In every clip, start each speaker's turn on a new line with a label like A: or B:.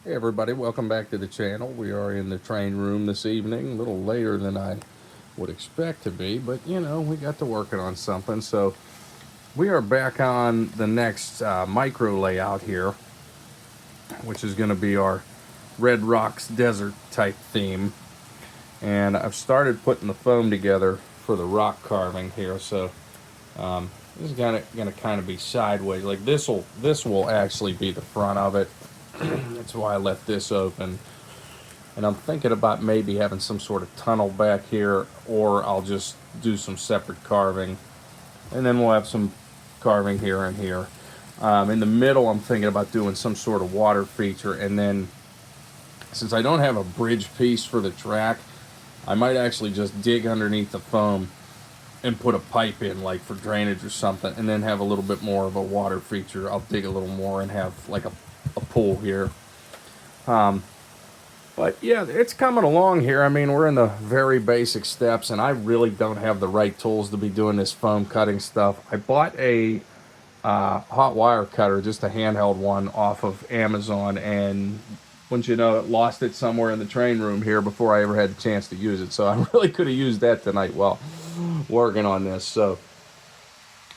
A: Hey everybody, welcome back to the channel. We are in the train room this evening, a little later than I would expect to be, but you know, we got to working on something. So we are back on the next micro layout here, which is going to be our Red Rocks desert type theme. And I've started putting the foam together for the rock carving here. So this is going to kind of be sideways. Like this will actually be the front of it. That's why I left this open. And I'm thinking about maybe having some sort of tunnel back here, or I'll just do some separate carving. And then we'll have some carving here and here. In the middle, I'm thinking about doing some sort of water feature. And then, since I don't have a bridge piece for the track, I might actually just dig underneath the foam and put a pipe in, like for drainage or something, and then have a little bit more of a water feature. I'll dig a little more and have like a pool here. But yeah, it's coming along here. I mean, we're in the very basic steps, and I really don't have the right tools to be doing this foam cutting stuff. I bought a hot wire cutter, just a handheld one, off of Amazon, and wouldn't you know it, lost it somewhere in the train room here before I ever had the chance to use it. So I really could have used that tonight while working on this. So,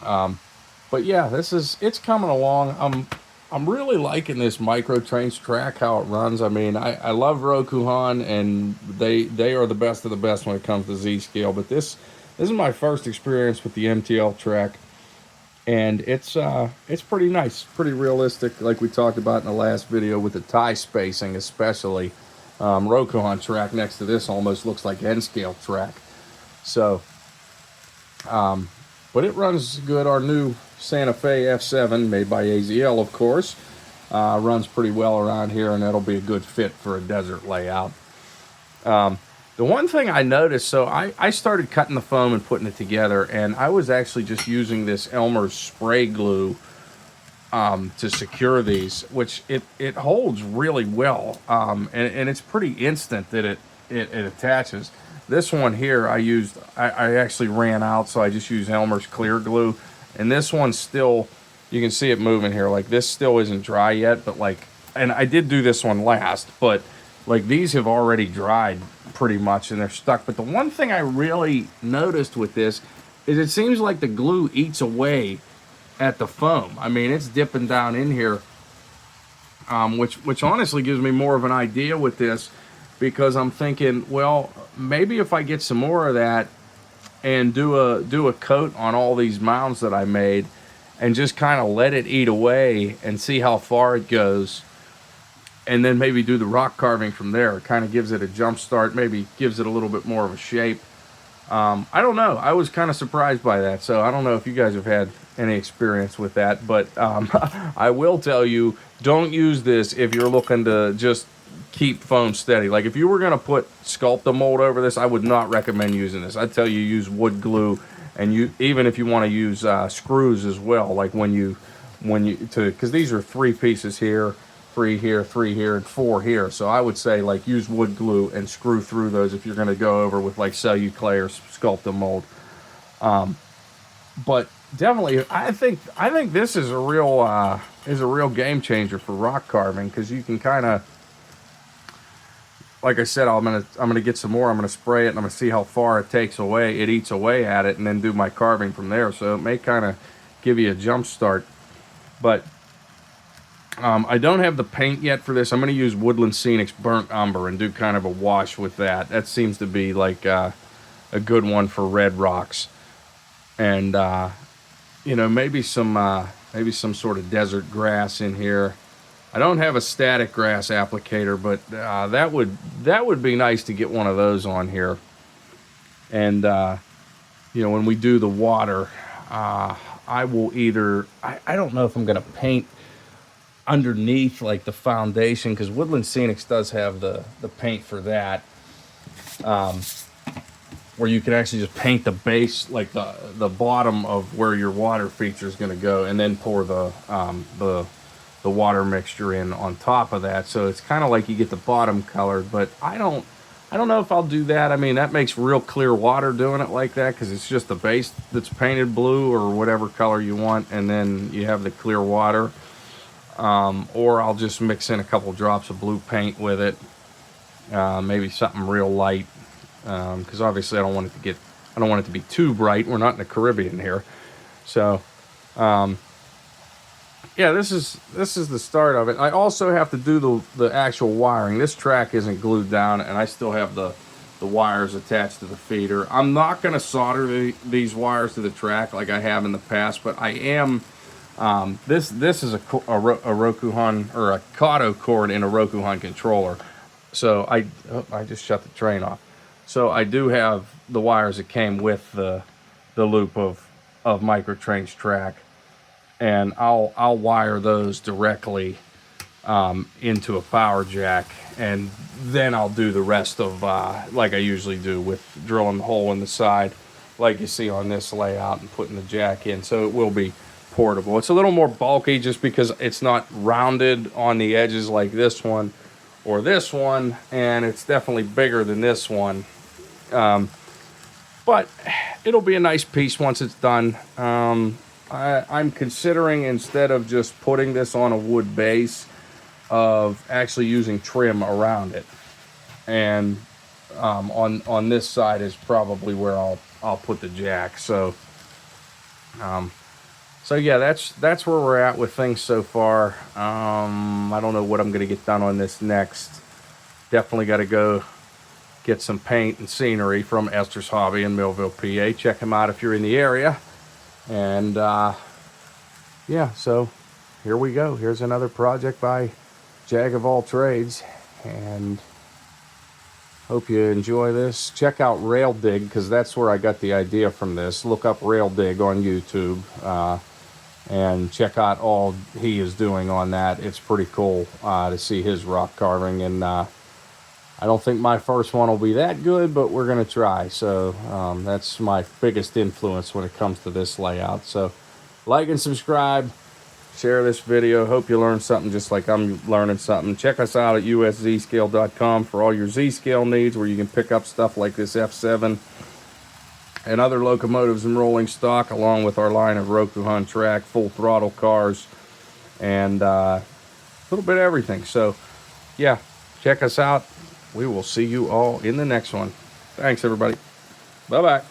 A: but yeah, it's coming along. I'm really liking this micro trains track, how it runs. I mean, I love Rokuhan, and they are the best of the best when it comes to Z scale. But this is my first experience with the MTL track, and it's pretty nice, pretty realistic, like we talked about in the last video with the tie spacing, especially. Rokuhan track next to this almost looks like N scale track. So, but it runs good. Our new Santa Fe F7, made by AZL, of course, runs pretty well around here, and that'll be a good fit for a desert layout. The one thing I noticed, so I started cutting the foam and putting it together, and I was actually just using this Elmer's spray glue to secure these, which it holds really well, and it's pretty instant that it attaches. This one here I actually ran out, so I just used Elmer's clear glue. And this one's still, you can see it moving here. Like, this still isn't dry yet, but like, and I did do this one last, but like these have already dried pretty much and they're stuck. But the one thing I really noticed with this is it seems like the glue eats away at the foam. I mean, it's dipping down in here, which honestly gives me more of an idea with this, because I'm thinking, well, maybe if I get some more of that and do a coat on all these mounds that I made, and just kind of let it eat away and see how far it goes, and then maybe do the rock carving from there. It kind of gives it a jump start, maybe gives it a little bit more of a shape. I don't know. I was kind of surprised by that, so I don't know if you guys have had any experience with that, but I will tell you, don't use this if you're looking to just keep foam steady. Like, if you were going to put Sculptamold over this, I would not recommend using this. I'd tell you use wood glue, and even if you want to use screws as well, like because these are 3 pieces here, 3 here, 3 here, and 4 here. So I would say, like, use wood glue and screw through those if you're going to go over with like Celluclay or Sculptamold. But definitely, I think this is a real game changer for rock carving, because you can kind of, like I said, I'm gonna get some more. I'm gonna spray it, and I'm gonna see how far it eats away at it, and then do my carving from there. So it may kind of give you a jump start. But I don't have the paint yet for this. I'm gonna use Woodland Scenic's Burnt Umber and do kind of a wash with that. That seems to be like a good one for red rocks, and you know, maybe some sort of desert grass in here. I don't have a static grass applicator, but that would be nice to get one of those on here. And you know, when we do the water, I will either, I don't know if I'm going to paint underneath like the foundation, because Woodland Scenics does have the paint for that, where you can actually just paint the base, like the bottom of where your water feature is going to go, and then pour the water mixture in on top of that. So it's kind of like you get the bottom colored, but I don't know if I'll do that. I mean, that makes real clear water doing it like that, because it's just the base that's painted blue or whatever color you want, and then you have the clear water. or I'll just mix in a couple drops of blue paint with it, maybe something real light, because obviously I don't want it to be too bright. We're not in the Caribbean here, so yeah, this is the start of it. I also have to do the actual wiring. This track isn't glued down, and I still have the wires attached to the feeder. I'm not going to solder these wires to the track like I have in the past, but I am. This is a Rokuhan, or a Kato cord in a Rokuhan controller. So I just shut the train off. So I do have the wires that came with the loop of Microtrain's track, and I'll wire those directly into a power jack, and then I'll do the rest of like I usually do, with drilling the hole in the side like you see on this layout and putting the jack in. So it will be portable. It's a little more bulky just because it's not rounded on the edges like this one or this one, and it's definitely bigger than this one, but it'll be a nice piece once it's done. I'm considering, instead of just putting this on a wood base, of actually using trim around it, and on this side is probably where I'll put the jack. So so yeah, that's where we're at with things so far. I don't know what I'm gonna get done on this next. Definitely got to go get some paint and scenery from Esther's Hobby in Millville, PA. Check him out if you're in the area. And yeah, so here we go. Here's another project by Jag of all trades, and hope you enjoy this. Check out Rail Dig, because that's where I got the idea from this. Look up Rail Dig on YouTube, and check out all he is doing on that. It's pretty cool to see his rock carving, and I don't think my first one will be that good, but we're going to try. So that's my biggest influence when it comes to this layout. So like and subscribe, share this video. Hope you learned something just like I'm learning something. Check us out at uszscale.com for all your Z-scale needs, where you can pick up stuff like this F7 and other locomotives and rolling stock, along with our line of Rokuhan track, full throttle cars, and a little bit of everything. So yeah, check us out. We will see you all in the next one. Thanks, everybody. Bye-bye.